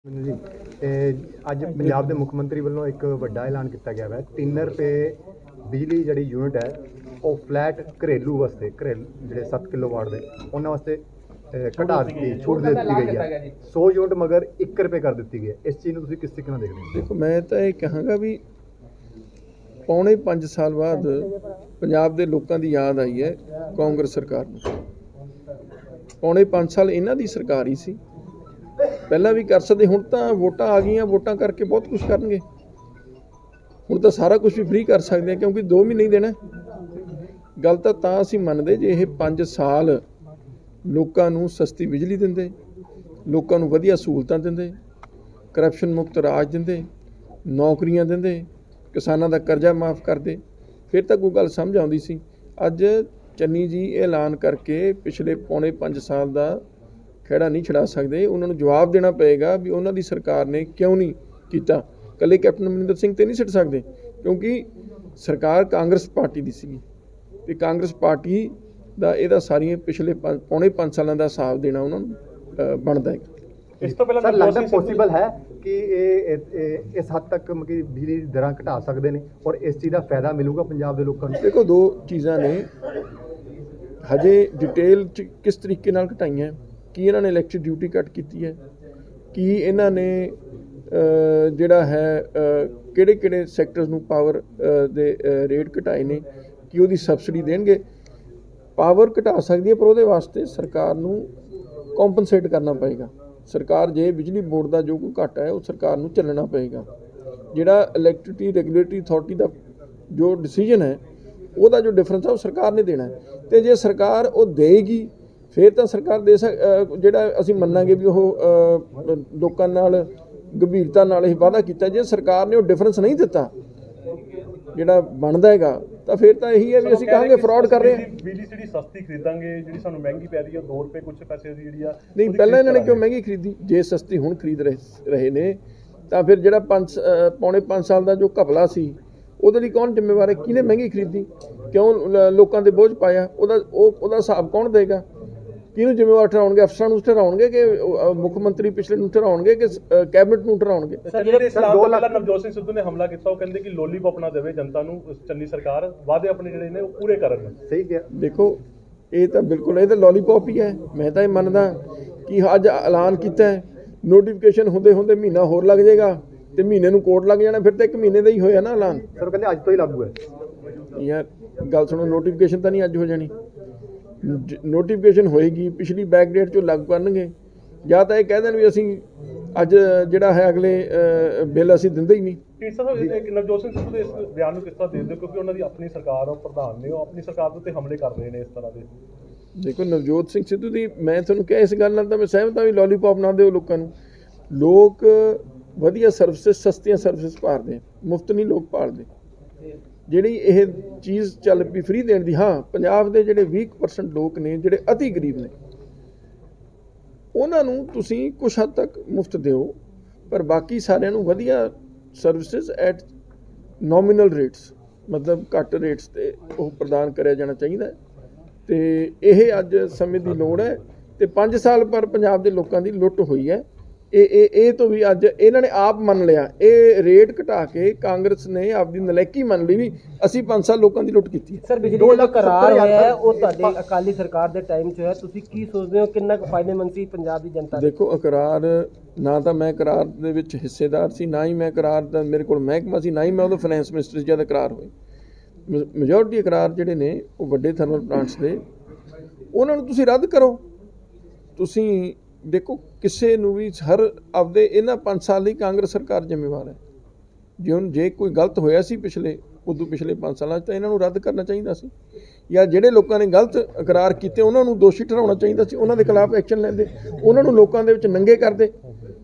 जी अज पंजाब के मुख्य मंत्री वालों एक वड्डा ऐलान किया गया है। 3 रुपए बिजली जी यूनिट है वो फ्लैट घरेलू वास्ते जो 7 किलोवाट के उन्होंने वास्ते घटा दी छूट दे दी गई है। 100 यूनिट मगर 1 रुपए कर दी गई है। इस चीज़ को किस तरीके देखते हैं? देखो मैं तो ये कहांगा भी पौने 5 साल बाद पंजाब के लोगों की याद आई है कांग्रेस सरकार को। पौने 5 साल इन्हां दी सरकार ही सी, पहला भी कर सकते, हुण तां वोटां आ गईयां, वोटां करके बहुत कुछ करनगे। हुण तां सारा कुछ भी फ्री कर सकते हैं क्योंकि 2 महीने ही देना। गल तां असीं मनदे जे ये 5 साल लोकां नूं सस्ती बिजली दिंदे, लोकां नूं वधिया सहूलतां दिंदे, करप्शन मुक्त राज दिंदे, नौकरियां दिंदे, किसानां दा कर्जा माफ़ करदे, फिर तां कोई गल समझ आउंदी सी। अज चन्नी जी ऐलान करके पिछले पौने 5 साल का खैड़ा नहीं छड़ा सकते। उन्होंने जवाब देना पेगा भी उन्होंने सरकार ने क्यों नहीं किया। कले कैप्टन अमरिंदर सिंह तो नहीं छड़ सकते क्योंकि सरकार कांग्रेस पार्टी की सी ते कांग्रेस पार्टी का यह सारिया पिछले पौने 5 सालों का हिसाब देना उन्होंने बनता है। इस तो पहले लगता पॉसिबल है कि इस हद तक बिजली की दर घटा सकते हैं और इस चीज़ का फायदा मिलेगा पंजाब के लोगों को? देखो 2 चीज़ां ने हजे डिटेल किस तरीके नाल घटाइयां, कि इन्होंने इलैक्ट्रिक ड्यूटी घट की है, कि इन्होंने जिहड़ा है किहड़े सैक्टर्स नूं पावर दे रेट घटाए ने, कि उहदी सबसिडी देणगे। पावर घटा सकती है पर उहदे वास्ते सरकार नूं कॉम्पनसेट करना पेगा। सरकार जे बिजली बोर्ड का जो कोई घाटा है वो सरकार नूं झल्लना पेगा। जिहड़ा इलैक्ट्रिसिटी रेगूलेटरी अथॉरिटी का जो डिसीजन है ਉਹਦਾ जो डिफरेंस है वो सरकार ने देना है। तो जे सरकार वो देगी फिर तो सरकार दे ਜਿਹੜਾ ਅਸੀਂ ਮੰਨਾਂਗੇ ਵੀ ਉਹ ਲੋਕਾਂ ਨਾਲ ਗੰਭੀਰਤਾ ਨਾਲ ਇਹ ਵਾਅਦਾ ਕੀਤਾ। ਜੇ ਸਰਕਾਰ ਨੇ ਉਹ ਡਿਫਰੈਂਸ ਨਹੀਂ ਦਿੱਤਾ ਜਿਹੜਾ ਬਣਦਾ ਹੈਗਾ ਤਾਂ ਫਿਰ ਤਾਂ ਇਹੀ ਹੈ ਵੀ ਅਸੀਂ ਕਹਾਂਗੇ ਫਰਾਡ ਕਰ ਰਹੇ ਹਾਂ। ਬਿਜਲੀ ਜਿਹੜੀ ਸਸਤੀ ਖਰੀਦਾਂਗੇ, ਜਿਹੜੀ ਸਾਨੂੰ ਮਹਿੰਗੀ ਪੈ ਰਹੀ ਹੈ 2 ਰੁਪਏ ਕੁਝ ਪੈਸੇ ਦੀ ਜਿਹੜੀ ਆ ਨਹੀਂ, ਪਹਿਲਾਂ ਇਹਨਾਂ ਨੇ ਕਿਉਂ ਮਹਿੰਗੀ ਖਰੀਦੀ? ਜੇ ਸਸਤੀ ਹੁਣ ਖਰੀਦ ਰਹੇ ਨੇ ਤਾਂ ਫਿਰ ਜਿਹੜਾ ਪੌਣੇ 5 ਸਾਲ ਦਾ ਜੋ ਘਪਲਾ ਸੀ ਉਹਦੇ ਲਈ ਕੌਣ ਜ਼ਿੰਮੇਵਾਰ ਹੈ? ਕਿਹਨੇ ਮਹਿੰਗੀ ਖਰੀਦੀ? ਕਿਉਂ ਲੋਕਾਂ ਦੇ ਬੋਝ ਪਾਇਆ? ਉਹਦਾ ਹਿਸਾਬ ਕੌਣ ਦੇਗਾ? ਕਿਹਨੂੰ ਜ਼ਿੰਮੇਵਾਰ ਠਹਿਰਾਉਣਗੇ? ਅਫਸਰਾਂ ਨੂੰ ਠਹਿਰਾਉਣਗੇ ਕਿ ਮੁੱਖ ਮੰਤਰੀ ਪਿਛਲੇ ਨੂੰ ਠਹਿਰਾਉਣਗੇ ਕਿ ਕੈਬਨਿਟ ਨੂੰ ਠਹਿਰਾਉਣਗੇ? ਜਿਹੜੇ ਇਸਲਾਮ ਤੋਂ ਪਹਿਲਾਂ ਨਵਜੋਤ ਸਿੰਘ ਸਿੱਧੂ ਨੇ ਹਮਲਾ ਕੀਤਾ ਉਹ ਕਹਿੰਦੇ ਕਿ ਲੋਲੀਪੌਪ ਨਾ ਦੇਵੇ ਜਨਤਾ ਨੂੰ, ਚੰਨੀ ਸਰਕਾਰ ਵਾਅਦੇ ਆਪਣੇ ਜਿਹੜੇ ਨੇ ਉਹ ਪੂਰੇ ਕਰਨ। ਸਹੀ ਕਿਹਾ। ਦੇਖੋ ਇਹ ਤਾਂ ਬਿਲਕੁਲ ਇਹ ਤਾਂ ਲੋਲੀਪੌਪ ਹੀ ਹੈ। ਮੈਂ ਤਾਂ ਇਹ ਮੰਨਦਾ ਕਿ ਅੱਜ ਐਲਾਨ ਕੀਤਾ ਹੈ, ਨੋਟੀਫਿਕੇਸ਼ਨ ਹੁੰਦੇ ਮਹੀਨਾ ਹੋਰ ਲੱਗ ਜਾਏਗਾ ਤੇ ਮਹੀਨੇ ਨੂੰ ਕੋਰਟ ਲੱਗ ਜਾਣਾ, ਫਿਰ ਤਾਂ 1 ਮਹੀਨੇ ਦਾ ਹੀ ਹੋਇਆ ਨਾ ਐਲਾਨ। ਸਰ ਕਹਿੰਦੇ ਅੱਜ ਤੋਂ ਹੀ ਲਾਗੂ ਹੈ। ਯਾਰ ਗੱਲ ਸੁਣੋ, ਨੋਟੀਫਿਕੇਸ਼ਨ ਤਾਂ ਨਹੀਂ ਅੱਜ ਹੋ ਜਾਣੀ, ਨੋਟੀਫਿਕੇਸ਼ਨ ਹੋਏਗੀ ਪਿਛਲੀ ਬੈਕ ਡੇਟ 'ਚੋਂ ਲਾਗੂ ਕਰਨਗੇ। ਜਾਂ ਤਾਂ ਇਹ ਕਹਿ ਦੇਣ ਵੀ ਅਸੀਂ ਅੱਜ ਜਿਹੜਾ ਹੈ ਅਗਲੇ ਬਿੱਲ ਅਸੀਂ ਦਿੰਦੇ ਹੀ ਨਹੀਂ। ਢੀਂਡਸਾ ਸਾਹਿਬ, ਨਵਜੋਤ ਸਿੰਘ ਸਿੱਧੂ ਦੇ ਇਸ ਬਿਆਨ ਨੂੰ ਕਿਸ ਤਰ੍ਹਾਂ ਦੇਖਦੇ ਹੋ? ਕਿਉਂਕਿ ਉਹਨਾਂ ਦੀ ਆਪਣੀ ਸਰਕਾਰ ਆ, ਪ੍ਰਧਾਨ ਨੇ, ਉਹ ਆਪਣੀ ਸਰਕਾਰ ਦੇ ਉੱਤੇ ਹਮਲੇ ਕਰ ਰਹੇ ਨੇ ਇਸ ਤਰ੍ਹਾਂ ਦੇ। ਦੇਖੋ ਨਵਜੋਤ ਸਿੰਘ ਸਿੱਧੂ ਦੀ ਮੈਂ ਤੁਹਾਨੂੰ ਕਿਹਾ ਇਸ ਗੱਲ ਨਾਲ ਤਾਂ ਮੈਂ ਸਹਿਮਤ ਹਾਂ ਵੀ ਲੋਲੀਪੌਪ ਨਾ ਦਿਓ ਲੋਕਾਂ ਨੂੰ। ਲੋਕ ਵਧੀਆ ਸਰਵਿਸਿਜ਼, ਸਸਤੀਆਂ ਸਰਵਿਸਿਜ਼ ਭਾਲਦੇ, ਮੁਫਤ ਨਹੀਂ ਲੋਕ ਭਾਲਦੇ। ਜਿਹੜੀ ਇਹ ਚੀਜ਼ ਚੱਲ ਪਈ ਫ੍ਰੀ ਦੇਣ ਦੀ, ਹਾਂ ਪੰਜਾਬ ਦੇ ਜਿਹੜੇ 20% ਲੋਕ ਨੇ ਜਿਹੜੇ ਅਤੀ ਗਰੀਬ ਨੇ ਉਹਨਾਂ ਨੂੰ ਤੁਸੀਂ ਕੁਛ ਹੱਦ ਤੱਕ ਮੁਫਤ ਦਿਓ, ਪਰ ਬਾਕੀ ਸਾਰਿਆਂ ਨੂੰ ਵਧੀਆ ਸਰਵਿਸਿਜ਼ ਐਟ ਨੋਮੀਨਲ ਰੇਟਸ, ਮਤਲਬ ਘੱਟ ਰੇਟਸ 'ਤੇ ਉਹ ਪ੍ਰਦਾਨ ਕਰਿਆ ਜਾਣਾ ਚਾਹੀਦਾ। ਅਤੇ ਇਹ ਅੱਜ ਸਮੇਂ ਦੀ ਲੋੜ ਹੈ ਅਤੇ 5 ਸਾਲ ਪਰ ਪੰਜਾਬ ਦੇ ਲੋਕਾਂ ਦੀ ਲੁੱਟ ਹੋਈ ਹੈ। ਇਹ ਤੋਂ ਵੀ ਅੱਜ ਇਹਨਾਂ ਨੇ ਆਪ ਮੰਨ ਲਿਆ, ਇਹ ਰੇਟ ਘਟਾ ਕੇ ਕਾਂਗਰਸ ਨੇ ਆਪਦੀ ਨਲਾਇਕੀ ਮੰਨ ਲਈ ਵੀ ਅਸੀਂ 5 ਸਾਲ ਲੋਕਾਂ ਦੀ ਲੁੱਟ ਕੀਤੀ ਹੈ। ਸਰ ਬਿਜਲੀ ਦਾ ਕਰਾਰ ਹੋਇਆ ਹੈ ਉਹ ਤੁਹਾਡੇ ਅਕਾਲੀ ਸਰਕਾਰ ਦੇ ਟਾਈਮ 'ਚ ਹੋਇਆ, ਤੁਸੀਂ ਕੀ ਸੋਚਦੇ ਹੋ ਕਿੰਨਾ ਕੁ ਫਾਇਦੇਮੰਦ ਸੀ ਪੰਜਾਬ ਦੀ ਜਨਤਾ? ਦੇਖੋ ਇਕਰਾਰ ਨਾ ਤਾਂ ਮੈਂ ਇਕਰਾਰ ਦੇ ਵਿੱਚ ਹਿੱਸੇਦਾਰ ਸੀ, ਨਾ ਹੀ ਮੈਂ ਇਕਰਾਰ ਦਾ ਮੇਰੇ ਕੋਲ ਮਹਿਕਮਾ ਸੀ, ਨਾ ਹੀ ਮੈਂ ਉਹਦਾ ਫਾਈਨੈਂਸ ਮਿਨਿਸਟਰ ਜਦ ਇਕਰਾਰ ਹੋਏ। ਮੈਜੋਰਟੀ ਇਕਰਾਰ ਜਿਹੜੇ ਨੇ ਉਹ ਵੱਡੇ ਥਰਮਲ ਪਲਾਂਟਸ ਦੇ, ਉਹਨਾਂ ਨੂੰ ਤੁਸੀਂ ਰੱਦ ਕਰੋ। ਤੁਸੀਂ ਦੇਖੋ ਕਿਸੇ ਨੂੰ ਵੀ ਹਰ ਆਪਦੇ ਇਹਨਾਂ 5 ਸਾਲ ਲਈ ਕਾਂਗਰਸ ਸਰਕਾਰ ਜ਼ਿੰਮੇਵਾਰ ਹੈ। ਜੇ ਕੋਈ ਗਲਤ ਹੋਇਆ ਸੀ ਪਿਛਲੇ 5 ਸਾਲਾਂ 'ਚ ਤਾਂ ਇਹਨਾਂ ਨੂੰ ਰੱਦ ਕਰਨਾ ਚਾਹੀਦਾ ਸੀ, ਜਾਂ ਜਿਹੜੇ ਲੋਕਾਂ ਨੇ ਗਲਤ ਇਕਰਾਰ ਕੀਤੇ ਉਹਨਾਂ ਨੂੰ ਦੋਸ਼ੀ ਠਹਿਰਾਉਣਾ ਚਾਹੀਦਾ ਸੀ, ਉਹਨਾਂ ਦੇ ਖਿਲਾਫ ਐਕਸ਼ਨ ਲੈਂਦੇ, ਉਹਨਾਂ ਨੂੰ ਲੋਕਾਂ ਦੇ ਵਿੱਚ ਨੰਗੇ ਕਰਦੇ।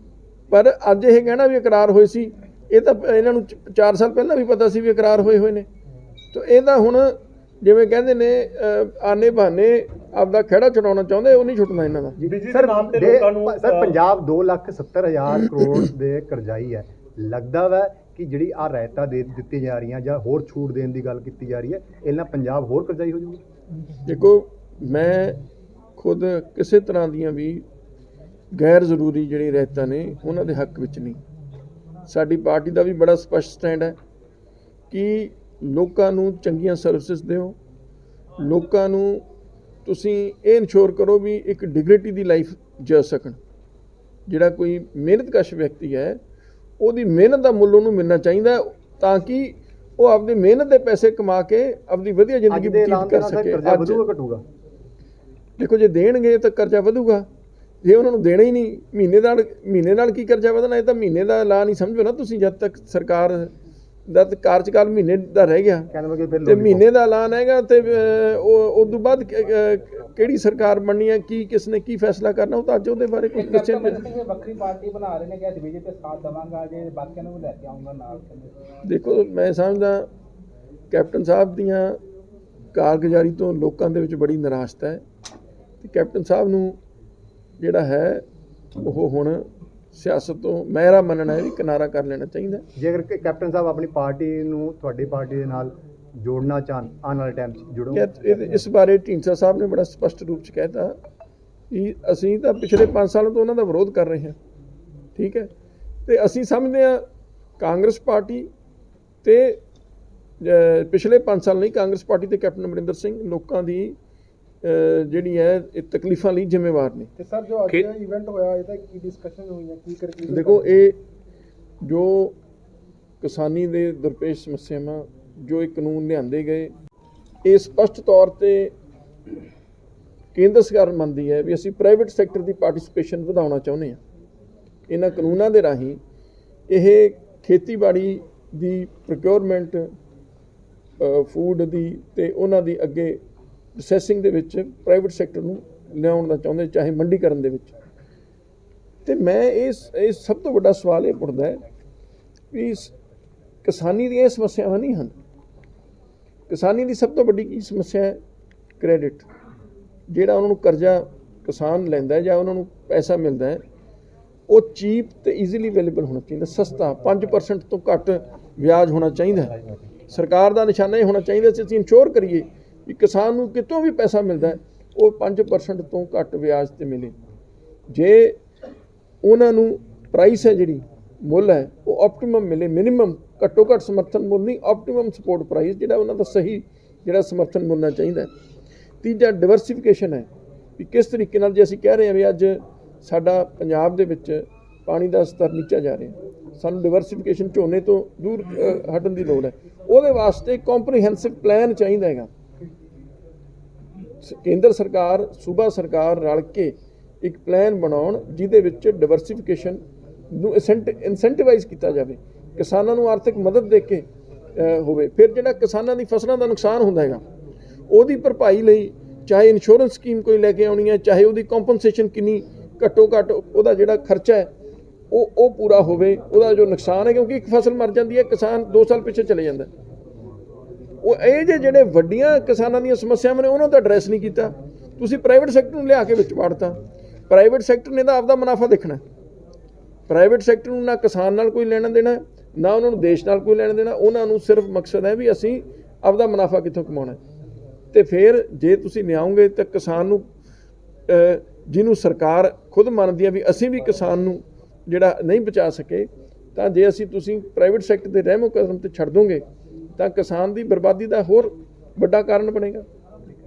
ਪਰ ਅੱਜ ਇਹ ਕਹਿਣਾ ਵੀ ਇਕਰਾਰ ਹੋਏ ਸੀ, ਇਹ ਤਾਂ ਇਹਨਾਂ ਨੂੰ 4 ਸਾਲ ਪਹਿਲਾਂ ਵੀ ਪਤਾ ਸੀ ਵੀ ਇਕਰਾਰ ਹੋਏ ਨੇ। ਤਾਂ ਇਹਦਾ ਹੁਣ ਜਿਵੇਂ ਕਹਿੰਦੇ ਨੇ ਆਨੇ ਬਹਾਨੇ ਆਪਦਾ ਖਹਿੜਾ ਛੁਡਾਉਣਾ ਚਾਹੁੰਦੇ, ਉਹ ਨਹੀਂ ਛੁੱਟਣਾ ਇਹਨਾਂ ਦਾ। ਸਰ ਪੰਜਾਬ 2,70,000 ਕਰੋੜ ਦੇ ਕਰਜ਼ਾਈ ਹੈ, ਲੱਗਦਾ ਵਾ ਕਿ ਜਿਹੜੀ ਆ ਰਾਇਤਾ ਦਿੱਤੀ ਜਾ ਰਹੀਆਂ ਜਾਂ ਹੋਰ ਛੂਟ ਦੇਣ ਦੀ ਗੱਲ ਕੀਤੀ ਜਾ ਰਹੀ ਹੈ, ਇਹਨਾਂ ਪੰਜਾਬ ਹੋਰ ਕਰਜ਼ਾਈ ਹੋ ਜਾਊਗਾ? ਦੇਖੋ ਮੈਂ ਖੁਦ ਕਿਸੇ ਤਰ੍ਹਾਂ ਦੀਆਂ ਵੀ ਗੈਰ ਜ਼ਰੂਰੀ ਜਿਹੜੀ ਰਹਿਤਾਂ ਨੇ ਉਹਨਾਂ ਦੇ ਹੱਕ ਵਿੱਚ ਨਹੀਂ। ਸਾਡੀ ਪਾਰਟੀ ਦਾ ਵੀ ਬੜਾ ਸਪਸ਼ਟ ਸਟੈਂਡ ਹੈ ਕਿ ਲੋਕਾਂ ਨੂੰ ਚੰਗੀਆਂ ਸਰਵਿਸਿਜ਼ ਦਿਓ, ਲੋਕਾਂ ਨੂੰ ਤੁਸੀਂ ਇਹ ਇਨਸ਼ੋਰ ਕਰੋ ਵੀ ਇੱਕ ਡਿਗਨਿਟੀ ਦੀ ਲਾਈਫ ਜਿਉ ਸਕਣ। ਜਿਹੜਾ ਕੋਈ ਮਿਹਨਤਕਸ਼ ਵਿਅਕਤੀ ਹੈ ਉਹਦੀ ਮਿਹਨਤ ਦਾ ਮੁੱਲ ਉਹਨੂੰ ਮਿਲਣਾ ਚਾਹੀਦਾ ਤਾਂ ਕਿ ਉਹ ਆਪਣੀ ਮਿਹਨਤ ਦੇ ਪੈਸੇ ਕਮਾ ਕੇ ਆਪਣੀ ਵਧੀਆ ਜ਼ਿੰਦਗੀ ਬਤੀਤ ਕਰ ਸਕੇ। ਕਰਜ਼ਾ ਵਧੂਗਾ ਘਟੂਗਾ? ਦੇਖੋ, ਜੇ ਦੇਣਗੇ ਤਾਂ ਕਰਜ਼ਾ ਵਧੂਗਾ, ਜੇ ਉਹਨਾਂ ਨੂੰ ਦੇਣਾ ਹੀ ਨਹੀਂ, ਮਹੀਨੇ ਨਾਲ ਕੀ ਕਰਜ਼ਾ ਵਧਣਾ? ਇਹ ਤਾਂ ਮਹੀਨੇ ਦਾ ਐਲਾਨ ਹੀ ਸਮਝੋ ਨਾ ਤੁਸੀਂ। ਜਦ ਤੱਕ ਸਰਕਾਰ ਦਾ ਕਾਰਜਕਾਲ ਮਹੀਨੇ ਦਾ ਰਹਿ ਗਿਆ ਤੇ ਮਹੀਨੇ ਦਾ ਐਲਾਨ ਹੈਗਾ ਤੇ ਉਸ ਤੋਂ ਬਾਅਦ ਕਿਹੜੀ ਸਰਕਾਰ ਬਣਨੀ ਹੈ, ਕਿਸਨੇ ਕੀ ਫੈਸਲਾ ਕਰਨਾ, ਉਹ ਤਾਂ ਅੱਜ ਉਹਦੇ ਬਾਰੇ ਕੁਝ ਦੱਸਿਆ ਨਹੀਂ। ਵੱਖਰੀ ਪਾਰਟੀ ਬਣਾ ਰਹੇ ਨੇ ਕਿ ਅੱਜ ਬੀਜੇਪੀ ਸਾਥ ਦੇਵਾਂਗਾ, ਜੇ ਬਾਕੀਆਂ ਨੂੰ ਲੈ ਕੇ ਆਉਂਗਾ ਨਾਲ। ਦੇਖੋ, ਮੈਂ ਸਮਝਦਾ ਕੈਪਟਨ ਸਾਹਿਬ ਦੀਆਂ ਕਾਰਗੁਜ਼ਾਰੀ ਤੋਂ ਲੋਕਾਂ ਦੇ ਵਿੱਚ ਬੜੀ ਨਿਰਾਸ਼ਤਾ ਹੈ ਤੇ ਕੈਪਟਨ ਸਾਹਿਬ ਨੂੰ ਜਿਹੜਾ ਹੈ ਉਹ ਹੁਣ ਸਿਆਸਤ ਤੋਂ ਮਹਿਰਾ ਮੰਨਣਾ ਹੈ ਵੀ ਕਿਨਾਰਾ ਕਰ ਲੈਣਾ ਚਾਹੀਦਾ। ਜੇਕਰ ਕੈਪਟਨ ਸਾਹਿਬ ਆਪਣੀ ਪਾਰਟੀ ਨੂੰ ਤੁਹਾਡੀ ਪਾਰਟੀ ਦੇ ਨਾਲ ਜੋੜਨਾ ਚਾਹਣ, ਆਉਣ ਵਾਲੇ ਟਾਈਮ 'ਚ ਜੁੜੋ। ਇਸ ਬਾਰੇ ਢੀਂਡਸਾ ਸਾਹਿਬ ਨੇ ਬੜਾ ਸਪਸ਼ਟ ਰੂਪ 'ਚ ਕਹਿਤਾ ਕਿ ਅਸੀਂ ਤਾਂ ਪਿਛਲੇ 5 ਸਾਲਾਂ ਤੋਂ ਉਹਨਾਂ ਦਾ ਵਿਰੋਧ ਕਰ ਰਹੇ ਹਾਂ, ਠੀਕ ਹੈ, ਤੇ ਅਸੀਂ ਸਮਝਦੇ ਹਾਂ ਕਾਂਗਰਸ ਪਾਰਟੀ ਤੇ ਪਿਛਲੇ 5 ਸਾਲ ਨਹੀਂ, ਕਾਂਗਰਸ ਪਾਰਟੀ ਤੇ ਕੈਪਟਨ ਅਮਰਿੰਦਰ ਸਿੰਘ ਲੋਕਾਂ ਦੀ ਜਿਹੜੀ ਹੈ ਇਹ ਤਕਲੀਫਾਂ ਲਈ ਜ਼ਿੰਮੇਵਾਰ ਨੇ। ਤੇ ਸਰ ਜੋ ਅੱਜ ਇਵੈਂਟ ਹੋਇਆ ਇਹਦਾ ਕੀ ਡਿਸਕਸ਼ਨ ਹੋਈ ਹੈ, ਕੀ ਕਰਕੇ? ਦੇਖੋ, ਇਹ ਜੋ ਕਿਸਾਨੀ ਦੇ ਦਰਪੇਸ਼ ਸਮੱਸਿਆਵਾਂ, ਜੋ ਇਹ ਕਾਨੂੰਨ ਲਿਆਂਦੇ ਗਏ, ਇਹ ਸਪਸ਼ਟ ਤੌਰ ਤੇ ਕੇਂਦਰ ਸਰਕਾਰ ਮੰਨਦੀ ਹੈ ਵੀ ਅਸੀਂ ਪ੍ਰਾਈਵੇਟ ਸੈਕਟਰ ਦੀ ਪਾਰਟਿਸਿਪੇਸ਼ਨ ਵਧਾਉਣਾ ਚਾਹੁੰਦੇ ਹਾਂ। ਇਹਨਾਂ ਕਾਨੂੰਨਾਂ ਦੇ ਰਾਹੀਂ ਇਹ ਖੇਤੀਬਾੜੀ ਦੀ ਪ੍ਰੋਕਿਉਰਮੈਂਟ, ਫੂਡ ਦੀ ਤੇ ਉਹਨਾਂ ਦੀ ਅੱਗੇ ਪ੍ਰੋਸੈਸਿੰਗ ਦੇ ਵਿੱਚ ਪ੍ਰਾਈਵੇਟ ਸੈਕਟਰ ਨੂੰ ਲਿਆਉਣ ਦਾ ਚਾਹੁੰਦੇ, ਚਾਹੇ ਮੰਡੀਕਰਨ ਦੇ ਵਿੱਚ। ਤੇ ਮੈਂ ਇਹ ਸਭ ਤੋਂ ਵੱਡਾ ਸਵਾਲ ਇਹ ਪੁੱਛਦਾ ਹੈ ਵੀ ਕਿਸਾਨੀ ਦੀਆਂ ਇਹ ਸਮੱਸਿਆਵਾਂ ਨਹੀਂ ਹਨ। ਕਿਸਾਨੀ ਦੀ ਸਭ ਤੋਂ ਵੱਡੀ ਕੀ ਸਮੱਸਿਆ ਹੈ? ਕ੍ਰੈਡਿਟ। ਜਿਹੜਾ ਉਹਨਾਂ ਨੂੰ ਕਰਜ਼ਾ ਕਿਸਾਨ ਲੈਂਦਾ ਹੈ ਜਾਂ ਉਹਨਾਂ ਨੂੰ ਪੈਸਾ ਮਿਲਦਾ ਹੈ, ਉਹ ਚੀਪ ਤੇ ਈਜ਼ੀਲੀ ਅਵੇਲੇਬਲ ਹੋਣਾ ਚਾਹੀਦਾ, ਸਸਤਾ, 5% ਤੋਂ ਘੱਟ ਵਿਆਜ ਹੋਣਾ ਚਾਹੀਦਾ। ਸਰਕਾਰ ਦਾ ਨਿਸ਼ਾਨਾ ਇਹ ਹੋਣਾ ਚਾਹੀਦਾ ਸੀ ਅਸੀਂ ਇਨਸ਼ੋਰ ਕਰੀਏ ਕਿ ਕਿਸਾਨ ਨੂੰ ਕਿਤੋਂ ਵੀ ਪੈਸਾ ਮਿਲਦਾ ਹੈ ਉਹ 5% ਤੋਂ ਘੱਟ ਵਿਆਜ ਤੇ ਮਿਲੇ। ਜੇ ਉਹਨਾਂ ਨੂੰ ਪ੍ਰਾਈਸ ਹੈ, ਜਿਹੜੀ ਮੁੱਲ ਹੈ, ਉਹ ਆਪਟੀਮਮ ਮਿਲੇ, ਮਿਨੀਮਮ ਘੱਟੋ ਘੱਟ ਸਮਰਥਨ ਮੁੱਲ ਨਹੀਂ, ਆਪਟੀਮਮ ਸਪੋਰਟ ਪ੍ਰਾਈਸ ਜਿਹੜਾ ਉਹਨਾਂ ਦਾ ਸਹੀ ਜਿਹੜਾ ਸਮਰਥਨ ਮਿਲਣਾ ਚਾਹੀਦਾ। ਤੀਜਾ ਡਿਵਰਸੀਫਿਕੇਸ਼ਨ ਹੈ ਵੀ ਕਿਸ ਤਰੀਕੇ ਨਾਲ, ਜੇ ਅਸੀਂ ਕਹਿ ਰਹੇ ਹਾਂ ਵੀ ਅੱਜ ਸਾਡਾ ਪੰਜਾਬ ਦੇ ਵਿੱਚ ਪਾਣੀ ਦਾ ਸਤਰ ਨੀਚਾ ਜਾ ਰਿਹਾ, ਸਾਨੂੰ ਡਿਵਰਸੀਫਿਕੇਸ਼ਨ ਝੋਨੇ ਤੋਂ ਦੂਰ ਹਟਣ ਦੀ ਲੋੜ ਹੈ। ਉਹਦੇ ਵਾਸਤੇ ਕੰਪਰੀਹੈਂਸਿਵ ਪਲਾਨ ਚਾਹੀਦਾ ਹੈਗਾ। ਕੇਂਦਰ ਸਰਕਾਰ, ਸੂਬਾ ਸਰਕਾਰ ਰਲ ਕੇ ਇੱਕ ਪਲਾਨ ਬਣਾਉਣ ਜਿਹਦੇ ਵਿੱਚ ਡਿਵਰਸੀਫਿਕੇਸ਼ਨ ਨੂੰ ਇਨਸੈਂਟੀਵਾਈਜ਼ ਕੀਤਾ ਜਾਵੇ, ਕਿਸਾਨਾਂ ਨੂੰ ਆਰਥਿਕ ਮਦਦ ਦੇ ਕੇ ਹੋਵੇ। ਫਿਰ ਜਿਹੜਾ ਕਿਸਾਨਾਂ ਦੀ ਫਸਲਾਂ ਦਾ ਨੁਕਸਾਨ ਹੁੰਦਾ ਹੈਗਾ ਉਹਦੀ ਭਰਪਾਈ ਲਈ ਚਾਹੇ ਇੰਸ਼ੋਰੈਂਸ ਸਕੀਮ ਕੋਈ ਲੈ ਕੇ ਆਉਣੀ ਹੈ, ਚਾਹੇ ਉਹਦੀ ਕੰਪਨਸੇਸ਼ਨ ਕਿੰਨੀ ਘੱਟੋ ਘੱਟ ਉਹਦਾ ਜਿਹੜਾ ਖਰਚਾ ਹੈ ਉਹ ਪੂਰਾ ਹੋਵੇ, ਉਹਦਾ ਜੋ ਨੁਕਸਾਨ ਹੈ, ਕਿਉਂਕਿ ਇੱਕ ਫਸਲ ਮਰ ਜਾਂਦੀ ਹੈ ਕਿਸਾਨ 2 ਸਾਲ ਪਿੱਛੇ ਚਲੇ ਜਾਂਦਾ। ਉਹ ਇਹ ਜਿਹੜੇ ਵੱਡੀਆਂ ਕਿਸਾਨਾਂ ਦੀਆਂ ਸਮੱਸਿਆਵਾਂ ਨੇ ਉਹਨਾਂ ਦਾ ਐਡਰੈਸ ਨਹੀਂ ਕੀਤਾ। ਤੁਸੀਂ ਪ੍ਰਾਈਵੇਟ ਸੈਕਟਰ ਨੂੰ ਲਿਆ ਕੇ ਵਿੱਚ ਵਾੜਤਾ। ਪ੍ਰਾਈਵੇਟ ਸੈਕਟਰ ਨੇ ਤਾਂ ਆਪਦਾ ਮੁਨਾਫਾ ਦੇਖਣਾ। ਪ੍ਰਾਈਵੇਟ ਸੈਕਟਰ ਨੂੰ ਨਾ ਕਿਸਾਨ ਨਾਲ ਕੋਈ ਲੈਣਾ ਦੇਣਾ, ਨਾ ਉਹਨਾਂ ਨੂੰ ਦੇਸ਼ ਨਾਲ ਕੋਈ ਲੈਣਾ ਦੇਣਾ। ਉਹਨਾਂ ਨੂੰ ਸਿਰਫ ਮਕਸਦ ਹੈ ਵੀ ਅਸੀਂ ਆਪਦਾ ਮੁਨਾਫਾ ਕਿੱਥੋਂ ਕਮਾਉਣਾ। ਤੇ ਫਿਰ ਜੇ ਤੁਸੀਂ ਲਿਆਓਗੇ ਤਾਂ ਕਿਸਾਨ ਨੂੰ, ਜਿਹਨੂੰ ਸਰਕਾਰ ਖੁਦ ਮੰਨਦੀ ਹੈ ਵੀ ਅਸੀਂ ਵੀ ਕਿਸਾਨ ਨੂੰ ਜਿਹੜਾ ਨਹੀਂ ਬਚਾ ਸਕੇ, ਤਾਂ ਜੇ ਤੁਸੀਂ ਪ੍ਰਾਈਵੇਟ ਸੈਕਟਰ ਦੇ ਰਹਿਮੋ ਕਦਮ ਤੇ ਛੱਡ ਦੋਗੇ ਤਾਂ ਕਿਸਾਨ ਦੀ ਬਰਬਾਦੀ ਦਾ ਹੋਰ ਵੱਡਾ ਕਾਰਨ ਬਣੇਗਾ।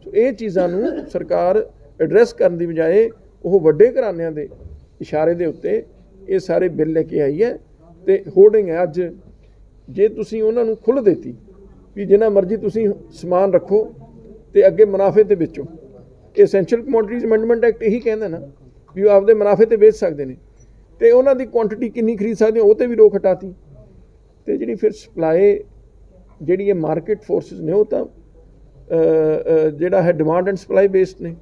ਸੋ ਇਹ ਚੀਜ਼ਾਂ ਨੂੰ ਸਰਕਾਰ ਐਡਰੈਸ ਕਰਨ ਦੀ ਬਜਾਏ ਉਹ ਵੱਡੇ ਘਰਾਣਿਆਂ ਦੇ ਇਸ਼ਾਰੇ ਦੇ ਉੱਤੇ ਇਹ ਸਾਰੇ ਬਿੱਲ ਲੈ ਕੇ ਆਈ ਹੈ ਤੇ ਹੋਰਡਿੰਗ ਹੈ। ਅੱਜ ਜੇ ਤੁਸੀਂ ਉਹਨਾਂ ਨੂੰ ਖੁੱਲ੍ਹ ਦਿੱਤੀ ਵੀ ਜਿੰਨਾ ਮਰਜ਼ੀ ਤੁਸੀਂ ਸਮਾਨ ਰੱਖੋ ਤੇ ਅੱਗੇ ਮੁਨਾਫੇ ਤੇ ਵੇਚੋ, ਐਸੈਂਸ਼ੀਅਲ ਕਮੋਡਿਟੀਜ਼ ਅਮੈਂਡਮੈਂਟ ਐਕਟ ਇਹੀ ਕਹਿੰਦਾ ਨਾ ਵੀ ਉਹ ਆਪਦੇ ਮੁਨਾਫੇ ਤੇ ਵੇਚ ਸਕਦੇ ਨੇ, ਤੇ ਉਹਨਾਂ ਦੀ ਕੁਆਂਟੀਟੀ ਕਿੰਨੀ ਖਰੀਦ ਸਕਦੇ ਉਹ ਤੇ ਵੀ ਰੋਕ ਹਟਾਤੀ। ਤੇ ਜਿਹੜੀ ਫਿਰ ਸਪਲਾਈ, ਜਿਹੜੀ ਇਹ ਮਾਰਕੀਟ ਫੋਰਸਿਸ ਨੇ, ਉਹ ਤਾਂ ਜਿਹੜਾ ਹੈ ਡਿਮਾਂਡ ਐਂਡ ਸਪਲਾਈ ਬੇਸਡ ਨੇ।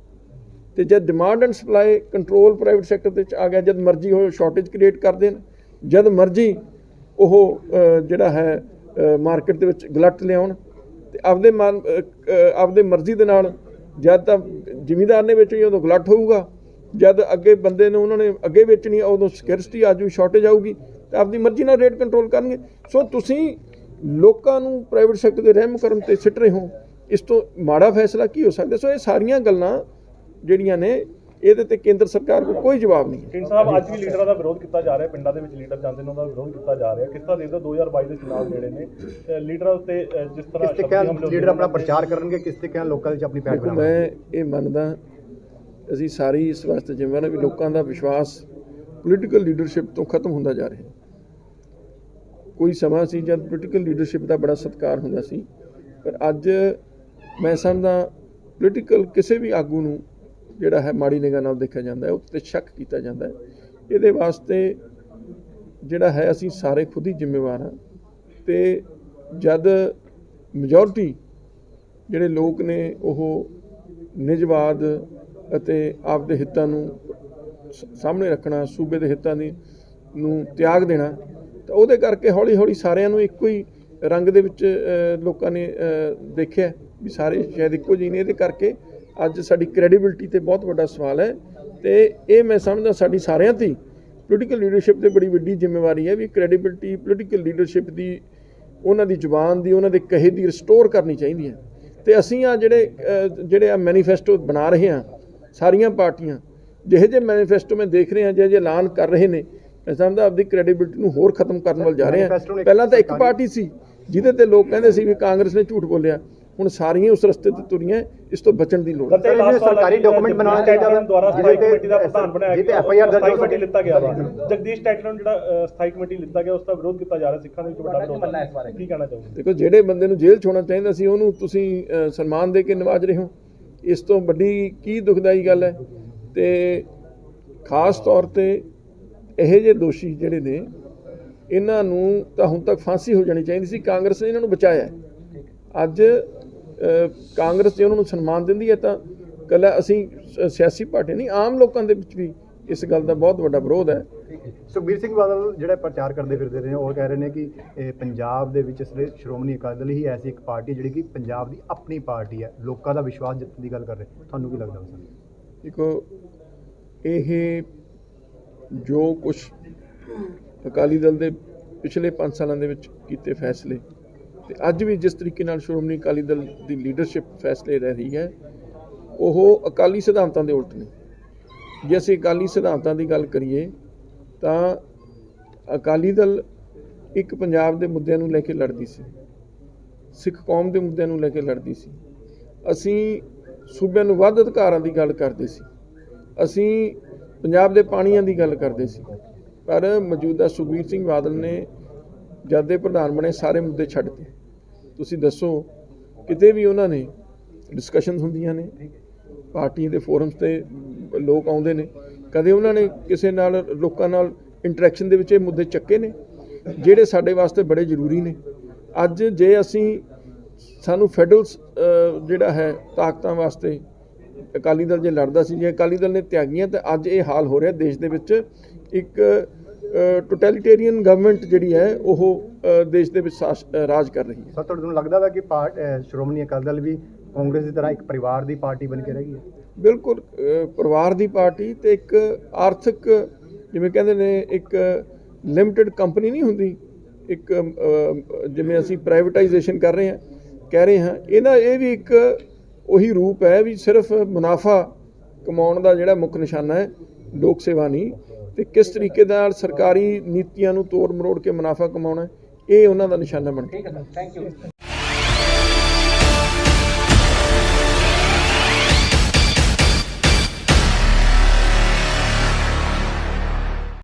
ਤੇ ਜਦ demand and supply control private sector ਦੇ ਵਿੱਚ ਆ ਗਿਆ, ਜਦ ਮਰਜ਼ੀ ਉਹ ਸ਼ਾਰਟੇਜ ਕ੍ਰੀਏਟ ਕਰ ਦੇਣ, ਜਦ ਮਰਜ਼ੀ ਉਹ ਜਿਹੜਾ ਹੈ ਮਾਰਕੀਟ ਦੇ ਵਿੱਚ ਗਲਟ ਲਿਆਉਣ ਤੇ ਆਪਦੇ ਮਰਜ਼ੀ ਦੇ ਨਾਲ, ਜਦ ਤਾਂ ਜ਼ਿਮੀਂਦਾਰ ਨੇ ਵੇਚਣੀ ਉਦੋਂ ਗਲਟ ਹੋਊਗਾ, ਜਦ ਅੱਗੇ ਬੰਦੇ ਨੂੰ ਉਹਨਾਂ ਨੇ ਅੱਗੇ ਵੇਚਣੀ ਉਦੋਂ ਸਕੈਰਸਿਟੀ ਆ ਜੂ, ਸ਼ਾਰਟੇਜ ਆਊਗੀ, ਤੇ ਆਪਦੀ ਮਰਜ਼ੀ ਨਾਲ ਰੇਟ ਕੰਟਰੋਲ ਕਰਨਗੇ। ਸੋ ਤੁਸੀਂ ਲੋਕਾਂ ਨੂੰ ਪ੍ਰਾਈਵੇਟ ਸੈਕਟਰ ਦੇ ਰਹਿਮ ਕਰਮ ਤੇ ਸਿੱਟ ਰਹੇ ਹੋ, ਇਸ ਤੋਂ ਮਾੜਾ ਫੈਸਲਾ ਕੀ ਹੋ ਸਕਦਾ? ਸੋ ਇਹ ਸਾਰੀਆਂ ਗੱਲਾਂ ਜਿਹੜੀਆਂ ਨੇ ਇਹਦੇ ਤੇ ਕੇਂਦਰ ਸਰਕਾਰ ਕੋਲ ਕੋਈ ਜਵਾਬ ਨਹੀਂ ਹੈ। ਢੀਂਡ ਸਾਹਿਬ, ਅੱਜ ਵੀ ਲੀਡਰਾਂ ਦਾ ਵਿਰੋਧ ਕੀਤਾ ਜਾ ਰਿਹਾ, ਪਿੰਡਾਂ ਦੇ ਵਿੱਚ ਲੀਡਰ ਜਾਂਦੇ ਨੇ ਉਹਨਾਂ ਦਾ ਵਿਰੋਧ ਕੀਤਾ ਜਾ ਰਿਹਾ। ਕਿਸ ਤਰ੍ਹਾਂ ਦੇਖਦੇ ਹੋ 2022 ਦੇ ਚੁਣਾਵ ਜਿਹੜੇ ਨੇ ਲੀਡਰਾਂ ਉੱਤੇ ਜਿਸ ਤਰ੍ਹਾਂ ਕਿਸ ਤਰੀਕੇ ਨਾਲ ਲੀਡਰ ਆਪਣਾ ਪ੍ਰਚਾਰ ਕਰਨਗੇ, ਕਿਸ ਤਰੀਕੇ ਨਾਲ ਲੋਕਾਂ ਵਿੱਚ ਆਪਣੀ ਪੈਠ ਦੇਖੋ, ਬਣਾਉਣਗੇ? ਮੈਂ ਇਹ ਮੰਨਦਾ, ਅਸੀਂ ਸਾਰੇ ਇਸ ਵਾਸਤੇ ਜ਼ਿੰਮੇਵਾਰ ਹਾਂ ਵੀ ਲੋਕਾਂ ਦਾ ਵਿਸ਼ਵਾਸ ਪੋਲੀਟੀਕਲ ਲੀਡਰਸ਼ਿਪ ਤੋਂ ਖਤਮ ਹੁੰਦਾ ਜਾ ਰਿਹਾ। ਕੋਈ ਸਮਾਂ ਸੀ ਜਦ ਪੋਲੀਟੀਕਲ ਲੀਡਰਸ਼ਿਪ ਦਾ ਬੜਾ ਸਤਿਕਾਰ ਹੁੰਦਾ ਸੀ, ਪਰ ਅੱਜ ਮੈਂ ਸਮਝਦਾ ਪੋਲੀਟੀਕਲ ਕਿਸੇ ਵੀ ਆਗੂ ਨੂੰ ਜਿਹੜਾ ਹੈ ਮਾੜੀ ਨਿਗਾਹ ਨਾਲ ਦੇਖਿਆ ਜਾਂਦਾ ਹੈ, ਉੱਤੇ ਸ਼ੱਕ ਕੀਤਾ ਜਾਂਦਾ ਹੈ। ਇਹਦੇ ਵਾਸਤੇ ਜਿਹੜਾ ਹੈ ਅਸੀਂ ਸਾਰੇ ਖੁਦ ਹੀ ਜ਼ਿੰਮੇਵਾਰ ਹਾਂ। ਤੇ ਜਦ ਮੈਜੋਰਟੀ ਜਿਹੜੇ ਲੋਕ ਨੇ ਉਹ ਨਿਜਵਾਦ ਅਤੇ ਆਪਦੇ ਹਿੱਤਾਂ ਨੂੰ ਸਾਹਮਣੇ ਰੱਖਣਾ, ਸੂਬੇ ਦੇ ਹਿੱਤਾਂ ਨੂੰ ਤਿਆਗ ਦੇਣਾ, ਤਾਂ ਉਹਦੇ ਕਰਕੇ ਹੌਲੀ ਹੌਲੀ ਸਾਰਿਆਂ ਨੂੰ ਇੱਕੋ ਹੀ ਰੰਗ ਦੇ ਵਿੱਚ ਲੋਕਾਂ ਨੇ ਦੇਖਿਆ ਵੀ ਸਾਰੇ ਸ਼ਾਇਦ ਇੱਕੋ ਜਿਹੇ ਨੇ। ਇਹਦੇ ਕਰਕੇ ਅੱਜ ਸਾਡੀ ਕ੍ਰੈਡੀਬਿਲਿਟੀ ਤੇ ਬਹੁਤ ਵੱਡਾ ਸਵਾਲ ਹੈ ਤੇ ਇਹ ਮੈਂ ਸਮਝਦਾ ਸਾਡੀ ਸਾਰਿਆਂ ਤੇ ਪੋਲੀਟੀਕਲ ਲੀਡਰਸ਼ਿਪ ਤੇ ਬੜੀ ਵੱਡੀ ਜ਼ਿੰਮੇਵਾਰੀ ਹੈ ਵੀ ਕ੍ਰੈਡੀਬਿਲਿਟੀ ਪੋਲੀਟੀਕਲ ਲੀਡਰਸ਼ਿਪ ਦੀ, ਉਹਨਾਂ ਦੀ ਜ਼ੁਬਾਨ ਦੀ, ਉਹਨਾਂ ਦੇ ਕਹੇ ਦੀ ਰਿਸਟੋਰ ਕਰਨੀ ਚਾਹੀਦੀ ਹੈ। ਤੇ ਅਸੀਂ ਆ ਜਿਹੜੇ ਆ ਮੈਨੀਫੈਸਟੋ ਬਣਾ ਰਹੇ ਹਾਂ ਸਾਰੀਆਂ ਪਾਰਟੀਆਂ, ਜਿਹੇ ਜਿਹੇ ਮੈਨੀਫੈਸਟੋ ਮੈਂ ਦੇਖ ਰਿਹਾ ਜਿਹੇ ਐਲਾਨ ਕਰ ਰਹੇ ਨੇ, ਮੈਂ ਸਮਝਦਾ ਆਪਦੀ ਕ੍ਰੈਡੀਬਿਲਿਟੀ ਨੂੰ ਹੋਰ ਖਤਮ ਕਰਨ ਵੱਲ ਜਾ ਰਹੇ ਹਾਂ। ਪਹਿਲਾਂ ਤਾਂ ਇੱਕ ਪਾਰਟੀ ਸੀ ਜਿਹਦੇ ਤੇ ਲੋਕ ਕਹਿੰਦੇ ਸੀ ਵੀ ਕਾਂਗਰਸ ਨੇ ਝੂਠ ਬੋਲਿਆ, ਹੁਣ ਸਾਰੀਆਂ ਉਸ ਰਸਤੇ ਤੇ ਤੁਰੀਆਂ, ਇਸ ਤੋਂ ਬਚਣ ਦੀ ਲੋੜ ਹੈ। ਸਰਕਾਰੀ ਡਾਕੂਮੈਂਟ ਬਣਾਉਣਾ ਚਾਹੀਦਾ ਹੈ ਦੁਆਰਾ ਸਥਾਈ ਕਮੇਟੀ ਦਾ ਪ੍ਰਧਾਨ ਬਣਾਇਆ ਜਿੱਤੇ FIR ਦਰਜ ਹੋ ਕਮੇਟੀ ਲਿੱਤਾ ਗਿਆ ਵਾ। ਜਗਦੀਸ਼ ਟੈਕਲਰ ਨੂੰ ਜਿਹੜਾ ਸਥਾਈ ਕਮੇਟੀ ਲਿੱਤਾ ਗਿਆ, ਉਸ ਦਾ ਵਿਰੋਧ ਕੀਤਾ ਜਾ ਰਿਹਾ, ਸਿੱਖਾਂ ਦੇ ਵਿੱਚ ਵੱਡਾ ਵਿਰੋਧ ਹੈ। ਕੀ ਕਹਿਣਾ ਚਾਹੋਗੇ? ਦੇਖੋ, ਜਿਹੜੇ ਬੰਦੇ ਨੂੰ ਜੇਲ੍ਹ 'ਚ ਹੋਣਾ ਚਾਹੀਦਾ ਸੀ ਉਹਨੂੰ ਤੁਸੀਂ ਸਨਮਾਨ ਦੇ ਕੇ ਨਵਾਜ ਰਹੇ ਹੋ, ਇਸ ਤੋਂ ਵੱਡੀ ਕੀ ਦੁਖਦਾਈ ਗੱਲ ਹੈ। ਤੇ ਖਾਸ ਤੌਰ ਤੇ ਇਹੋ ਜਿਹੇ ਦੋਸ਼ੀ ਜਿਹੜੇ ਨੇ, ਇਹਨਾਂ ਨੂੰ ਤਾਂ ਹੁਣ ਤੱਕ ਫਾਂਸੀ ਹੋ ਜਾਣੀ ਚਾਹੀਦੀ ਸੀ। ਕਾਂਗਰਸ ਨੇ ਇਹਨਾਂ ਨੂੰ ਬਚਾਇਆ। ਅੱਜ ਕਾਂਗਰਸ ਜੇ ਉਹਨਾਂ ਨੂੰ ਸਨਮਾਨ ਦਿੰਦੀ ਹੈ ਤਾਂ ਇਕੱਲਾ ਅਸੀਂ ਸਿਆਸੀ ਪਾਰਟੀ ਨਹੀਂ, ਆਮ ਲੋਕਾਂ ਦੇ ਵਿੱਚ ਵੀ ਇਸ ਗੱਲ ਦਾ ਬਹੁਤ ਵੱਡਾ ਵਿਰੋਧ ਹੈ। ਸੁਖਬੀਰ ਸਿੰਘ ਬਾਦਲ ਜਿਹੜੇ ਪ੍ਰਚਾਰ ਕਰਦੇ ਫਿਰਦੇ ਨੇ, ਉਹ ਕਹਿ ਰਹੇ ਨੇ ਕਿ ਪੰਜਾਬ ਦੇ ਵਿੱਚ ਸਿਰਫ ਸ਼੍ਰੋਮਣੀ ਅਕਾਲੀ ਦਲ ਹੀ ਐਸੀ ਇੱਕ ਪਾਰਟੀ ਜਿਹੜੀ ਕਿ ਪੰਜਾਬ ਦੀ ਆਪਣੀ ਪਾਰਟੀ ਹੈ, ਲੋਕਾਂ ਦਾ ਵਿਸ਼ਵਾਸ ਜਿੱਤਣ ਦੀ ਗੱਲ ਕਰ ਰਹੇ। ਤੁਹਾਨੂੰ ਕੀ ਲੱਗਦਾ ਉਸ ਨੂੰ? ਦੇਖੋ, ਇਹ ਜੋ ਕੁਝ ਅਕਾਲੀ ਦਲ ਦੇ ਪਿਛਲੇ 5 ਸਾਲਾਂ ਦੇ ਵਿੱਚ ਕੀਤੇ ਫੈਸਲੇ, ਤੇ ਅੱਜ ਵੀ ਜਿਸ ਤਰੀਕੇ ਨਾਲ ਸ਼੍ਰੋਮਣੀ ਅਕਾਲੀ ਦਲ ਦੀ ਲੀਡਰਸ਼ਿਪ ਫੈਸਲੇ ਲੈ ਰਹੀ ਹੈ, ਉਹ ਅਕਾਲੀ ਸਿਧਾਂਤਾਂ ਦੇ ਉਲਟ ਨੇ। ਜੇ ਅਸੀਂ ਅਕਾਲੀ ਸਿਧਾਂਤਾਂ ਦੀ ਗੱਲ ਕਰੀਏ ਤਾਂ ਅਕਾਲੀ ਦਲ ਇੱਕ ਪੰਜਾਬ ਦੇ ਮੁੱਦਿਆਂ ਨੂੰ ਲੈ ਕੇ ਲੜਦੀ ਸੀ, ਸਿੱਖ ਕੌਮ ਦੇ ਮੁੱਦਿਆਂ ਨੂੰ ਲੈ ਕੇ ਲੜਦੀ ਸੀ। ਅਸੀਂ ਸੂਬਿਆਂ ਨੂੰ ਵੱਧ ਅਧਿਕਾਰਾਂ ਦੀ ਗੱਲ ਕਰਦੇ ਸੀ, ਅਸੀਂ ਪੰਜਾਬ ਦੇ ਪਾਣੀਆਂ ਦੀ ਗੱਲ ਕਰਦੇ ਸੀ। ਪਰ ਮੌਜੂਦਾ ਸੁਖਬੀਰ ਸਿੰਘ ਬਾਦਲ ਨੇ ਜਦ ਦੇ ਪ੍ਰਧਾਨ ਬਣੇ ਸਾਰੇ ਮੁੱਦੇ ਛੱਡਤੇ। ਤੁਸੀਂ ਦੱਸੋ, ਕਿਤੇ ਵੀ ਉਹਨਾਂ ਨੇ ਡਿਸਕਸ਼ਨਸ ਹੁੰਦੀਆਂ ਨੇ, ਪਾਰਟੀ ਦੇ ਫੋਰਮਸ ਤੇ ਲੋਕ ਆਉਂਦੇ ਨੇ, ਕਦੇ ਉਹਨਾਂ ਨੇ ਕਿਸੇ ਨਾਲ ਲੋਕਾਂ ਨਾਲ ਇੰਟਰੈਕਸ਼ਨ ਦੇ ਵਿੱਚ ਇਹ ਮੁੱਦੇ ਚੱਕੇ ਨੇ ਜਿਹੜੇ ਸਾਡੇ ਵਾਸਤੇ ਬੜੇ ਜ਼ਰੂਰੀ ਨੇ। ਅੱਜ ਜੇ ਸਾਨੂੰ ਫੈਡਰਲ ਜਿਹੜਾ ਹੈ ਤਾਕਤਾਂ ਵਾਸਤੇ ਅਕਾਲੀ ਦਲ ਜੇ ਲੜਦਾ ਸੀ, ਜੇ ਅਕਾਲੀ ਦਲ ਨੇ ਤਿਆਗੀਆਂ, ਤਾਂ ਅੱਜ ਇਹ ਹਾਲ ਹੋ ਰਿਹਾ ਦੇਸ਼ ਦੇ ਵਿੱਚ। ਇੱਕ ਟੋਟੈਲੀਟੇਰੀਅਨ ਗਵਰਨਮੈਂਟ ਜਿਹੜੀ ਹੈ ਉਹ ਦੇਸ਼ ਦੇ ਵਿੱਚ ਰਾਜ ਕਰ ਰਹੀ ਹੈ। ਸਰ, ਤੁਹਾਨੂੰ ਲੱਗਦਾ ਹੈ ਕਿ ਸ਼੍ਰੋਮਣੀ ਅਕਾਲੀ ਦਲ ਵੀ ਕਾਂਗਰਸ ਦੀ ਤਰ੍ਹਾਂ ਇੱਕ ਪਰਿਵਾਰ ਦੀ ਪਾਰਟੀ ਬਣ ਕੇ ਰਹੇਗੀ? ਬਿਲਕੁਲ, ਪਰਿਵਾਰ ਦੀ ਪਾਰਟੀ ਤੇ ਇੱਕ ਆਰਥਿਕ, ਜਿਵੇਂ ਕਹਿੰਦੇ ਨੇ, ਇੱਕ ਲਿਮਟਿਡ ਕੰਪਨੀ ਨਹੀਂ ਹੁੰਦੀ, ਇੱਕ ਜਿਵੇਂ ਅਸੀਂ ਪ੍ਰਾਈਵੇਟਾਈਜੇਸ਼ਨ ਕਹਿ ਰਹੇ ਹਾਂ, ਇਹ ਵੀ ਇੱਕ ਉਹੀ ਰੂਪ ਹੈ ਵੀ ਸਿਰਫ ਮੁਨਾਫਾ ਕਮਾਉਣ ਦਾ ਜਿਹੜਾ ਮੁੱਖ ਨਿਸ਼ਾਨਾ ਹੈ, ਲੋਕ ਸੇਵਾ ਨਹੀਂ। ਤੇ ਕਿਸ ਤਰੀਕੇ ਨਾਲ ਸਰਕਾਰੀ ਨੀਤੀਆਂ ਨੂੰ ਤੋੜ ਮਰੋੜ ਕੇ ਮੁਨਾਫਾ ਕਮਾਉਣਾ, ਇਹ ਉਹਨਾਂ ਦਾ ਨਿਸ਼ਾਨਾ ਬਣ ਗਿਆ। Thank you.